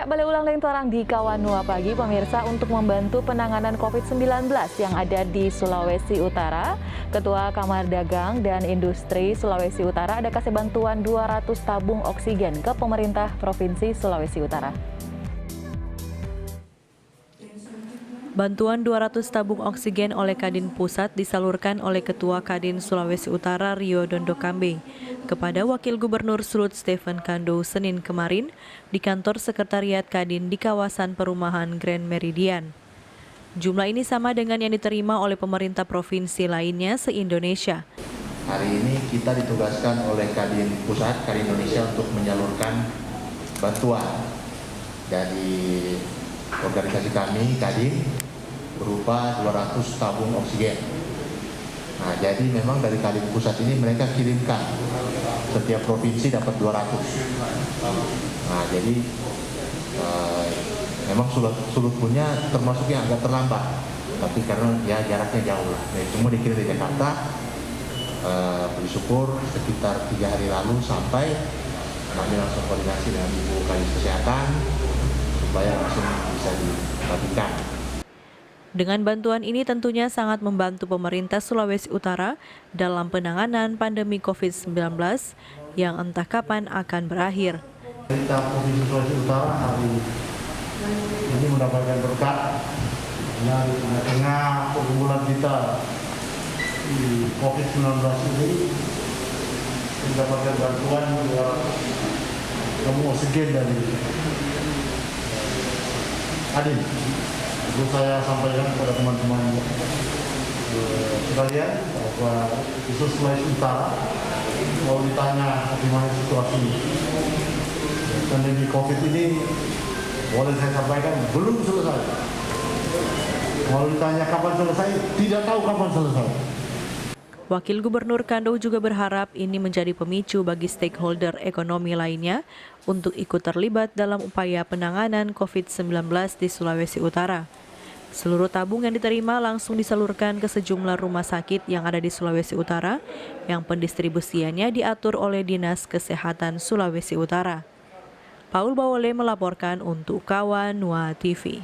Balai Ulang Lentorang di Kawanua pagi pemirsa untuk membantu penanganan COVID-19 yang ada di Sulawesi Utara. Ketua Kamar Dagang dan Industri Sulawesi Utara ada kasih bantuan 200 tabung oksigen ke pemerintah Provinsi Sulawesi Utara. Bantuan 200 tabung oksigen oleh Kadin Pusat disalurkan oleh Ketua Kadin Sulawesi Utara Rio Dondokambe kepada Wakil Gubernur Sulut Stephen Kando Senin kemarin di kantor Sekretariat Kadin di kawasan perumahan Grand Meridian. Jumlah ini sama dengan yang diterima oleh pemerintah provinsi lainnya se-Indonesia. Hari ini kita ditugaskan oleh Kadin Pusat, Kadin Indonesia untuk menyalurkan bantuan dari organisasi kami, Kadin, berupa 200 tabung oksigen. Nah, jadi memang dari Kadin Pusat ini mereka kirimkan, setiap provinsi dapat 200. Nah, jadi memang Sulut punya termasuk yang agak terlambat, tapi karena ya jaraknya jauh lah. Nah, semua dikirim dari Jakarta, bersyukur sekitar 3 hari lalu sampai kami langsung koordinasi dengan Ibu Kadis Kesehatan supaya langsung bisa dibagikan. Dengan bantuan ini tentunya sangat membantu pemerintah Sulawesi Utara dalam penanganan pandemi COVID-19 yang entah kapan akan berakhir. Pemerintah Provinsi Sulawesi Utara hari ini mendapatkan berkat dari tengah-tengah pergumulan kita di COVID-19 ini, mendapatkan bantuan tabung oksigen dari Kadin. Itu saya sampaikan kepada teman-teman sekalian bahwa khusus Sulawesi Utara, kalau ditanya bagaimana situasi pandemi COVID ini, boleh saya sampaikan belum selesai. Kalau ditanya kapan selesai, tidak tahu kapan selesai. Wakil Gubernur Kando juga berharap ini menjadi pemicu bagi stakeholder ekonomi lainnya untuk ikut terlibat dalam upaya penanganan COVID-19 di Sulawesi Utara. Seluruh tabung yang diterima langsung disalurkan ke sejumlah rumah sakit yang ada di Sulawesi Utara yang pendistribusiannya diatur oleh Dinas Kesehatan Sulawesi Utara. Paul Bawole melaporkan untuk Kawanua TV.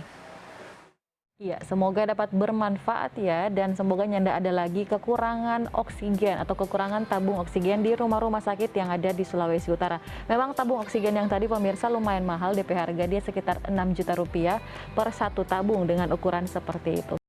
Iya, semoga dapat bermanfaat ya, dan semoga nyanda ada lagi kekurangan oksigen atau kekurangan tabung oksigen di rumah-rumah sakit yang ada di Sulawesi Utara. Memang tabung oksigen yang tadi pemirsa lumayan mahal, DP harga dia sekitar 6 juta rupiah per satu tabung dengan ukuran seperti itu.